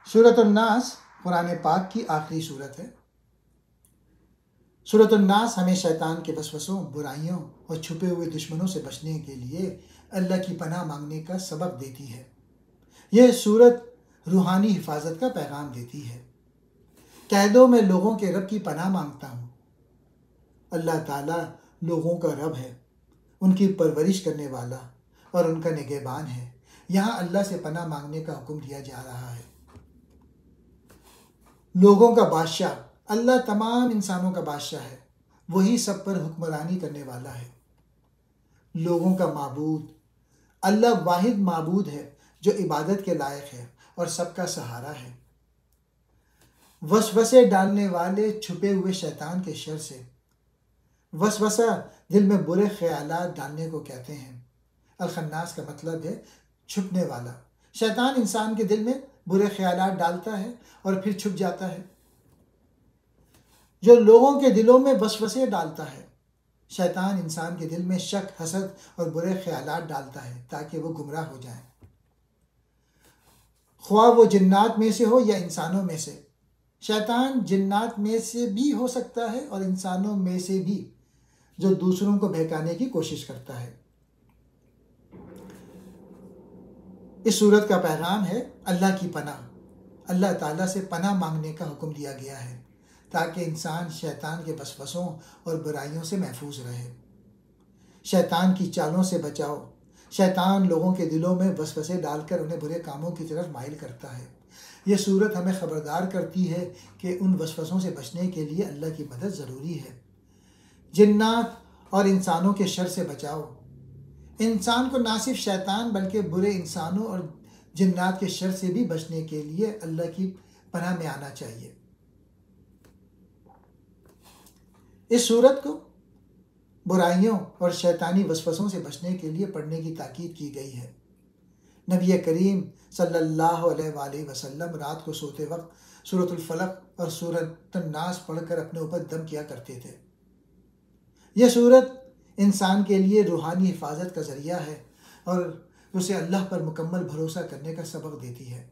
سورۃ الناس قرآن پاک کی آخری سورت ہے۔ سورۃ الناس ہمیں شیطان کے وسوسوں، برائیوں اور چھپے ہوئے دشمنوں سے بچنے کے لیے اللہ کی پناہ مانگنے کا سبق دیتی ہے۔ یہ سورت روحانی حفاظت کا پیغام دیتی ہے۔ کہہ دو میں لوگوں کے رب کی پناہ مانگتا ہوں۔ اللہ تعالیٰ لوگوں کا رب ہے، ان کی پرورش کرنے والا اور ان کا نگہبان ہے۔ یہاں اللہ سے پناہ مانگنے کا حکم دیا جا رہا ہے۔ لوگوں کا بادشاہ اللہ تمام انسانوں کا بادشاہ ہے، وہی سب پر حکمرانی کرنے والا ہے۔ لوگوں کا معبود اللہ واحد معبود ہے جو عبادت کے لائق ہے اور سب کا سہارا ہے۔ وسوسے ڈالنے والے چھپے ہوئے شیطان کے شر سے۔ وسوسہ دل میں برے خیالات ڈالنے کو کہتے ہیں۔ الخناس کا مطلب ہے چھپنے والا۔ شیطان انسان کے دل میں برے خیالات ڈالتا ہے اور پھر چھپ جاتا ہے۔ جو لوگوں کے دلوں میں وسوسے ڈالتا ہے، شیطان انسان کے دل میں شک، حسد اور برے خیالات ڈالتا ہے تاکہ وہ گمراہ ہو جائیں، خواہ وہ جنات میں سے ہو یا انسانوں میں سے۔ شیطان جنات میں سے بھی ہو سکتا ہے اور انسانوں میں سے بھی، جو دوسروں کو بہکانے کی کوشش کرتا ہے۔ اس سورت کا پیغام ہے اللہ کی پناہ۔ اللہ تعالیٰ سے پناہ مانگنے کا حکم دیا گیا ہے تاکہ انسان شیطان کے وسوسوں اور برائیوں سے محفوظ رہے۔ شیطان کی چالوں سے بچاؤ۔ شیطان لوگوں کے دلوں میں وسوسے ڈال کر انہیں برے کاموں کی طرف مائل کرتا ہے۔ یہ سورت ہمیں خبردار کرتی ہے کہ ان وسوسوں سے بچنے کے لیے اللہ کی مدد ضروری ہے۔ جنات اور انسانوں کے شر سے بچاؤ۔ انسان کو نہ صرف شیطان بلکہ برے انسانوں اور جنات کے شر سے بھی بچنے کے لیے اللہ کی پناہ میں آنا چاہیے۔ اس سورت کو برائیوں اور شیطانی وسوسوں سے بچنے کے لیے پڑھنے کی تاکید کی گئی ہے۔ نبی کریم صلی اللہ علیہ وآلہ وسلم رات کو سوتے وقت سورۃ الفلق اور سورۃ الناس پڑھ کر اپنے اوپر دم کیا کرتے تھے۔ یہ سورت انسان کے لیے روحانی حفاظت کا ذریعہ ہے اور اسے اللہ پر مکمل بھروسہ کرنے کا سبق دیتی ہے۔